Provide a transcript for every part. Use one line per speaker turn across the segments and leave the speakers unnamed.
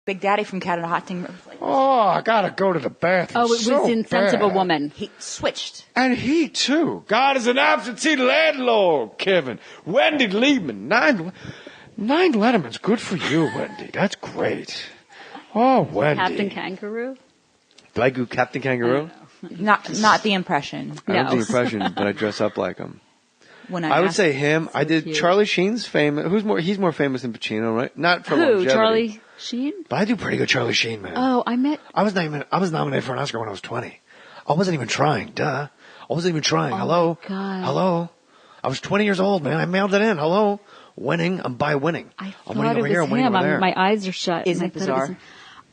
Big Daddy from Cat in a Hot Tin Roof. Like,
Oh, I gotta go to the bathroom.
Oh, it
so
was Insensible
bad.
Woman.
he switched.
And he, too. God is an absentee landlord, Kevin. Wendy Liebman. Nine Letterman's good for you, Wendy. That's great. Oh, Wendy.
Captain Kangaroo?
Do I do Captain Kangaroo?
Not the impression.
I don't have the
No.
impression, but I dress up like him.
When
I would
asked-
say him. I did.
cute.
Charlie Sheen's famous. He's more famous than Pacino, right? Not for
Who?
longevity.
Charlie Sheen?
But I do pretty good Charlie Sheen, man.
Oh, I
I was nominated for an Oscar when I was 20. I wasn't even trying, duh. I wasn't even trying.
Oh,
Hello?
my God.
Hello? I was 20 years old, man. I mailed it in. Hello? Winning. I'm by winning.
I
I'm
thought
winning
it
over here.
was
I'm winning
him.
over there.
My eyes are shut.
Isn't
and
it
I thought was
bizarre?
him.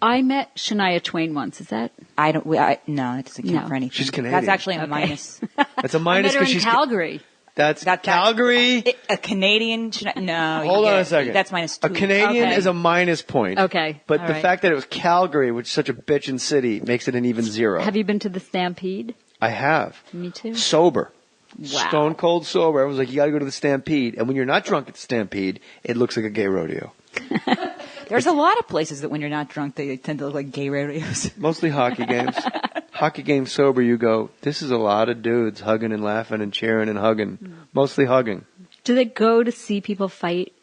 I met Shania Twain once. Is that?
no, it doesn't count
No.
for anything.
She's Canadian.
That's actually a minus.
That's a
I
minus
met her
because
in
she's
Calgary.
That's Calgary.
A Canadian? No.
Hold on a second.
That's minus 2.
A Canadian
Okay.
is a minus point.
Okay,
But
all
the
right.
fact that it was Calgary, which is such a bitchin' city, makes it an even 0.
Have you been to the Stampede?
I have.
Me too.
Sober.
Wow.
Stone cold sober. I was like, you gotta go to the Stampede. And when you're not drunk at the Stampede, it looks like a gay rodeo.
There's a lot of places that when you're not drunk, they tend to look like gay rodeos.
Mostly hockey games. Hockey games sober, you go, this is a lot of dudes hugging and laughing and cheering and hugging. Mostly hugging.
Do they go to see people fight?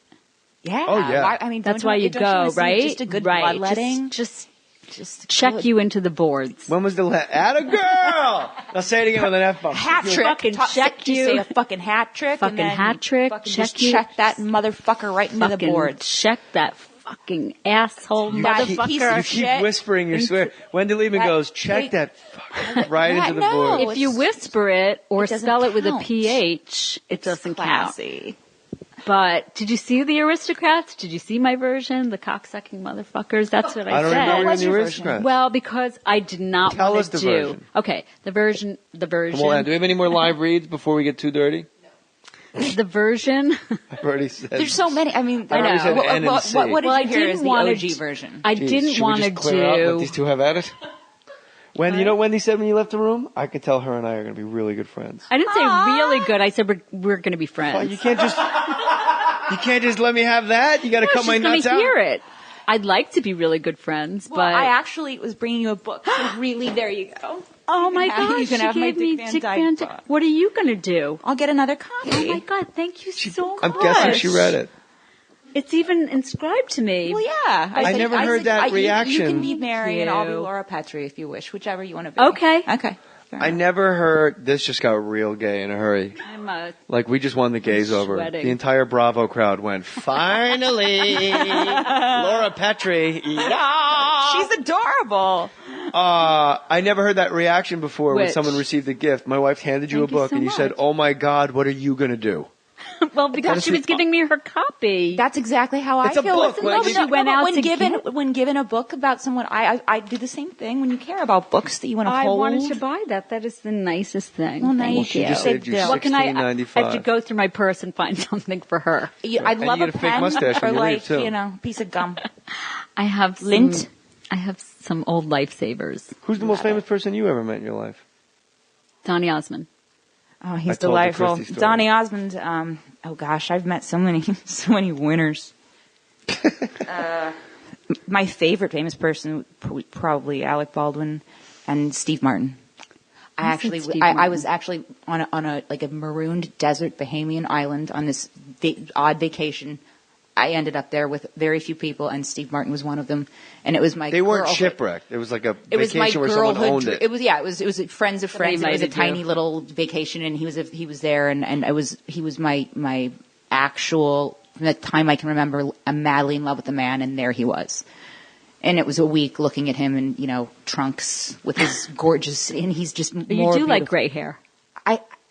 Yeah.
Oh, yeah.
Why- I mean,
That's
don't
why you
don't wanna
go,
see
right?
Just a good
right.
bloodletting.
Just
Just
check
good.
you into the boards.
When was the Atta girl! Now say it again with an F-bomb.
Hat trick.
Fucking check
Just
you.
say a fucking hat trick.
Fucking
and then
hat trick,
fucking
check
just
you.
check that motherfucker right into the
Fucking
boards.
check that fucking asshole
You
motherfucker.
piece of
You keep
shit.
whispering your swear. Wendy Liebman
That-
goes, check
wait.
that fucker right
That-
into the
no.
board.
If you whisper it or
It doesn't
spell it with a
count.
PH, it doesn't count.
Classy.
But did you see The Aristocrats? Did you see my version? The cocksucking motherfuckers? That's what
I don't
said.
remember
What
in
was
the
your
aristocrats.
Well, because I did not
Tell
want
us
to
the
do.
version.
Okay, the version.
Come on, do we have any more live reads before we get too dirty?
The version.
I've already said.
There's so many. I mean,
I know. said
what,
N and
what,
C.
what, what did
Well,
you
I
hear
didn't
is the
wanna
OG
d-
version?
I
Jeez,
didn't
should we
want
just
to
clear out, let
do.
these two have at it? Wendy, you know what Wendy said when you left the room? I could tell her and I are going to be really good friends.
I didn't say really good. I said we're going to be friends.
Well, you can't just let me have that. You got to
No,
cut my
she's gonna
nuts out.
hear it. I'd like to be really good friends,
Well,
but
I actually was bringing you a book. So really, there you go.
oh my
You can have-
gosh,
you can
she
have my
gave me
Dick Van
Dick
Dyke
Van
book.
Dyke. What are you going to do?
I'll get another copy.
Oh my God, thank you so much.
I'm guessing she read it.
It's even inscribed to me.
Well, yeah.
I never heard that
You
reaction.
can be Mary
Thank
and I'll be
you.
Laura Petrie if you wish, whichever you want to be.
Okay.
Okay. Fair
I
enough.
never heard, this just got real gay in a hurry.
I'm
Like, we just won the gays over.
sweating.
The entire Bravo crowd went, finally, Laura Petrie. Yeah.
She's adorable.
I never heard that reaction before when
Which?
someone received a gift. My wife handed you
Thank
a
you
book
so
and you said,
much.
oh my God, what are you going to do?
well, because she was giving me her copy.
That's exactly how
It's
I
a
feel.
book,
Listen,
Wendy.
She went out
when
to
given
get-
when given a book about someone, I do the same thing. When you care about books that you want to
I
hold.
wanted to buy that. That is the nicest thing.
Well,
Thank
thank
She
you.
just saved you
What
What can I
$16.95.
have to go through my purse and find something for her.
I'd
And
love
you
a
get a fake
pen
mustache
or
when you leave,
like
too.
a piece of gum.
I have some,
Lint?
I have some old lifesavers.
Who's the most famous person you ever met in your life?
Donny Osmond.
Oh,
I
he's
told the
delightful.
Christie story.
Donny Osmond. Oh gosh, I've met so many, so many winners. My favorite famous person, probably Alec Baldwin and Steve Martin.
I said Steve
I
Martin.
was actually on a like a marooned desert Bahamian island on this odd vacation. I ended up there with very few people, and Steve Martin was one of them. And it was my
They weren't
girlhood-
shipwrecked. It was like a
It was my
vacation where someone
girlhood.
owned it.
It was it was friends of friends. It was a
invited
tiny
you.
little vacation, and he was there, and he was my actual from the time I can remember. I'm madly in love with the man, and there he was. And it was a week looking at him in trunks with his gorgeous, and he's just more.
You do like
beautiful.
gray hair.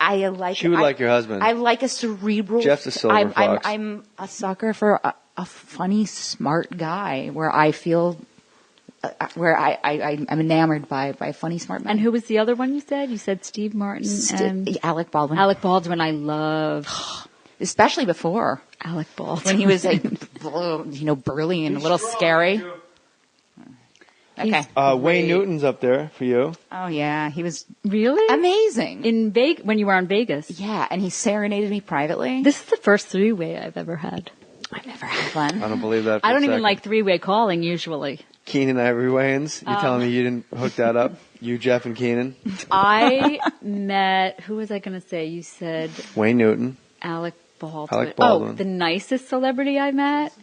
I like.
She would like your husband.
I like a cerebral.
Jeff's a silver fox.
I'm a sucker for a funny, smart guy where I feel. Where I'm enamored by a funny, smart man.
And who was the other one you said? You said Steve Martin and
Alec Baldwin.
Alec Baldwin. I love
Especially before.
Alec Baldwin.
When he was like, burly and a little scary. Okay.
Wayne Newton's up there for you.
Oh yeah, he was
Really?
amazing.
In Vegas, when you were on Vegas.
Yeah, and he serenaded me privately.
This is the first three-way I've ever had.
I never had one.
I don't believe that.
I don't even
second.
like three-way calling usually.
Keenan Ivory Wayans. You're telling me you didn't hook that up? You, Jeff, and Keenan?
I met, who was I going to say? You said
Wayne Newton.
Alec Baldwin.
Alec Baldwin.
Oh, the nicest celebrity I met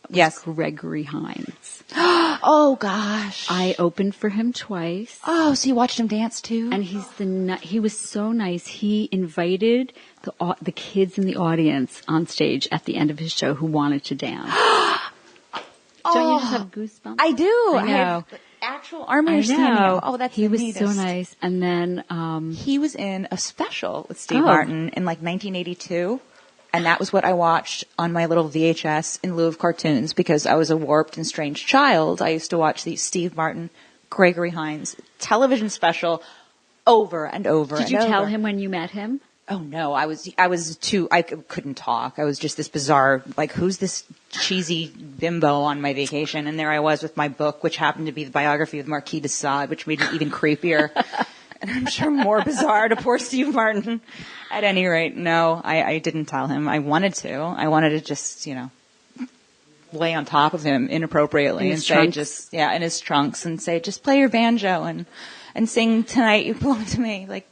was
Yes.
Gregory Hines.
Oh gosh.
I opened for him twice.
Oh, so you watched him dance too?
And he was so nice. He invited the kids in the audience on stage at the end of his show who wanted to dance. Don't you just have goosebumps?
I do.
I know.
have actual armor
I
standing
know.
up. Oh, that's
he
the
was
neatest.
so nice. And then
He was in a special with Steve
Oh.
Martin in like 1982. And that was what I watched on my little VHS in lieu of cartoons because I was a warped and strange child. I used to watch the Steve Martin, Gregory Hines television special over and over
did
and
you
over.
tell him when you met him?
Oh no, I couldn't talk. I was just this bizarre, like, who's this cheesy bimbo on my vacation? And there I was with my book, which happened to be the biography of the Marquis de Sade, which made it even creepier. And I'm sure more bizarre to poor Steve Martin. At any rate, no, I didn't tell him. I wanted to just, lay on top of him inappropriately
In
and
his
say
trunks?
in his trunks and say, just play your banjo and sing Tonight You Belong to Me. Like,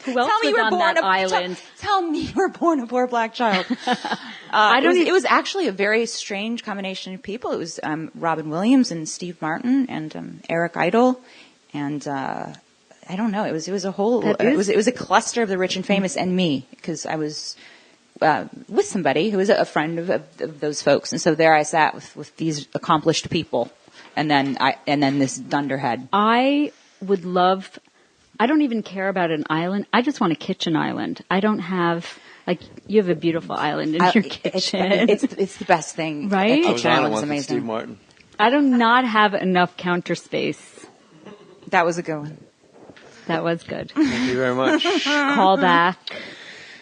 Who else
tell me
was
you were
on
born
that island?
Tell me you were born a poor black child. It was actually a very strange combination of people. It was Robin Williams and Steve Martin and Eric Idle, and I don't know. It was a whole. It was a cluster of the rich and famous and me because I was with somebody who was a friend of those folks, and so there I sat with these accomplished people, and then this dunderhead.
I would love. I don't even care about an island. I just want a kitchen island. I don't have you have a beautiful island in your kitchen.
It's the best thing.
Right?
A
I was
kitchen
on it
island's
once with
amazing.
Steve Martin.
I do not have enough counter space.
That was a good one.
That was good.
Thank you very much.
Call back.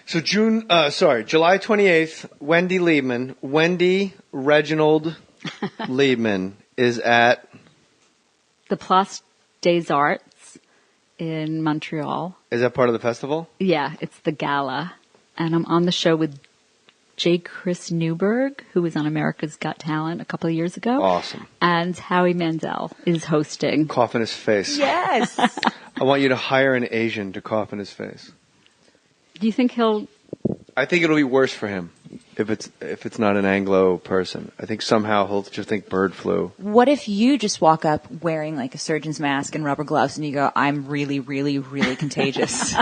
So July 28th, Wendy Liebman, Wendy Reginald Liebman is at
The Place des Arts in Montreal.
Is that part of the festival?
Yeah, it's the gala. And I'm on the show with J. Chris Newberg, who was on America's Got Talent a couple of years ago.
Awesome.
And Howie Mandel is hosting.
Cough in his face.
Yes.
I want you to hire an Asian to cough in his face.
Do you think he'll...
I think it'll be worse for him if it's not an Anglo person. I think somehow he'll just think bird flu.
What if you just walk up wearing like a surgeon's mask and rubber gloves and you go, I'm really, really, really contagious.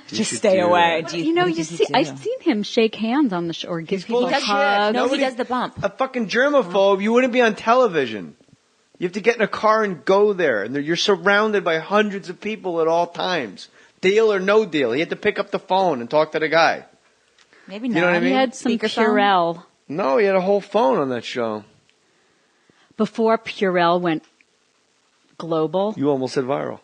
Just
should
stay
do
away.
that. I've seen him shake hands on the show or give people
full of
hugs.
shit.
No, he
Nobody-
does the bump.
A fucking germaphobe, you wouldn't be on television. You have to get in a car and go there. And you're surrounded by hundreds of people at all times. Deal or no deal. You have to pick up the phone and talk to the guy.
Maybe
You
not.
know what I
He
mean?
had some
Speakerphone?
Purell.
No, he had a whole phone on that show.
Before Purell went global.
You almost said viral.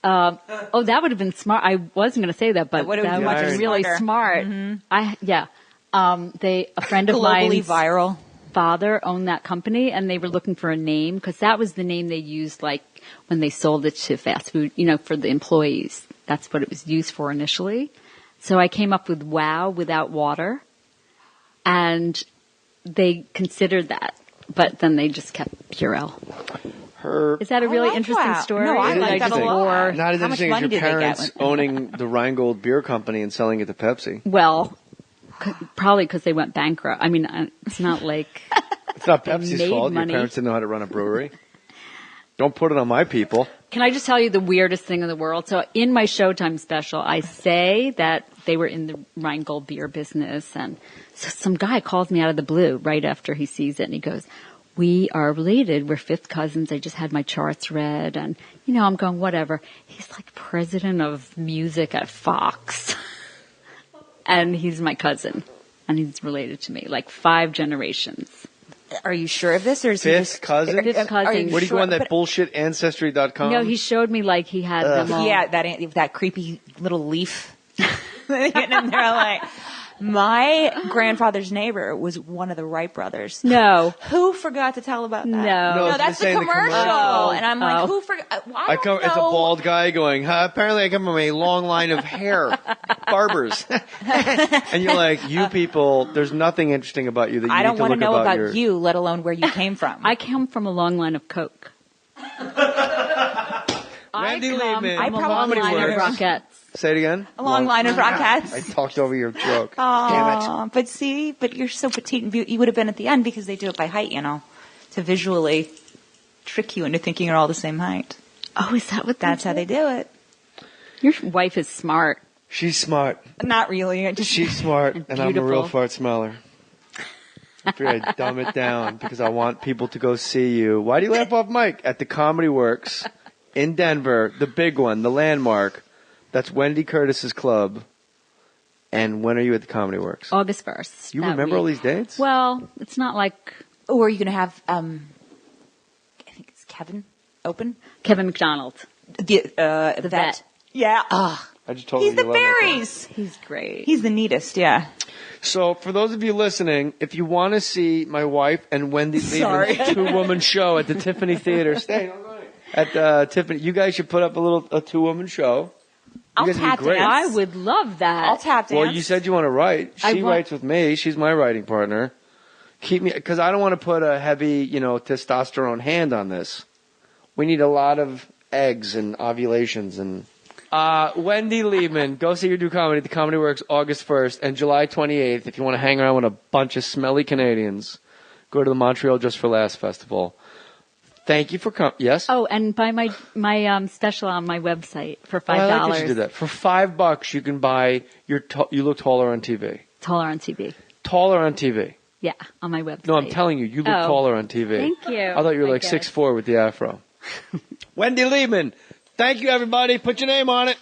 Oh, that would have been smart. I wasn't going to say that, but
That would have
that
been
was
much
really
smarter.
smart. A friend of
Globally
mine's
viral.
father owned that company, and they were looking for a name because that was the name they used, like when they sold it to fast food, for the employees. That's what it was used for initially. So I came up with Wow without water, and they considered that, but then they just kept Purell. Is that a really
like
interesting
Wow.
story?
No, I
Or did
like that
just
a lot.
bore-
Not as
How much
interesting as
money
your
did they get
parents
when-
owning the Rheingold Beer Company and selling it to Pepsi.
Well, probably because they went bankrupt. I mean, it's not like
It's not
They
Pepsi's
made
fault.
money.
Your parents didn't know how to run a brewery. Don't put it on my people.
Can I just tell you the weirdest thing in the world? So in my Showtime special, I say that they were in the Rheingold beer business, and so some guy calls me out of the blue right after he sees it, and he goes, "We are related. We're fifth cousins. I just had my charts read," and I'm going, whatever. He's like president of music at Fox, and he's my cousin, and he's related to me, like 5 generations.
Are you sure of this, or is he
Fifth
just
cousin?
Fifth cousin.
Are you
Where do you go
sure?
on that
But-
bullshit Ancestry.com?
No, he showed me like he had them all.
Yeah, that creepy little leaf. And they're like, My grandfather's neighbor was one of the Wright brothers.
No.
Who forgot to tell about that?
No.
No, that's the
saying the
commercial.
commercial.
And I'm like, who forgot? I don't
It's a
know.
bald guy going, apparently I come from a long line of hair barbers. And you're like, you people, there's nothing interesting about you that you
I don't
want to
know about
your...
you, let alone where you came from.
I come from a long line of Coke.
Wendy Liebman,
I
I'm a long
probably
line of
Works.
Rockettes.
Say it again.
A long line of Rockettes.
I talked over your joke.
Aw, but you're so petite and you would have been at the end because they do it by height, to visually trick you into thinking you're all the same height.
Oh, is that what
That's how they do it.
Your wife is smart.
She's smart.
Not really.
She's smart, and I'm a
beautiful.
real fart smeller. I figured I'd dumb it down because I want people to go see you. Why do you laugh off mic? At the Comedy Works in Denver, the big one, the landmark. That's Wendy Curtis's club. And when are you at the Comedy Works?
August 1st.
You
that
remember all
week.
these dates?
Well, it's not like
Or are you going to have, I think it's Kevin open?
Kevin McDonald.
The
vet.
Yeah.
I just told
He's
you
the
you love that guy.
berries.
He's great.
He's the neatest, yeah.
So, for those of you listening, if you want to see my wife and Wendy Liebman's two-woman show at the Tiffany Theater, at Tiffany, you guys should put up a two-woman show.
I'll
guys would be
tap
great.
dance.
I would love that.
I'll tap dance.
Well, you said you want to write. She writes with me. She's my writing partner. Keep me, because I don't want to put a heavy, testosterone hand on this. We need a lot of eggs and ovulations and. Wendy Liebman, go see her do comedy at the Comedy Works August 1st and July 28th. If you want to hang around with a bunch of smelly Canadians, go to the Montreal Just for Laughs Festival. Thank you for coming. Yes?
Oh, and buy my special on my website for $5.
I like that you did that. For $5, you can buy You Look Taller on TV.
Taller on TV.
Taller on TV.
Yeah, on my website.
No, I'm telling you, you look taller on TV.
Thank you.
I thought you were like 6'4" with the afro. Wendy Liebman. Thank you, everybody. Put your name on it.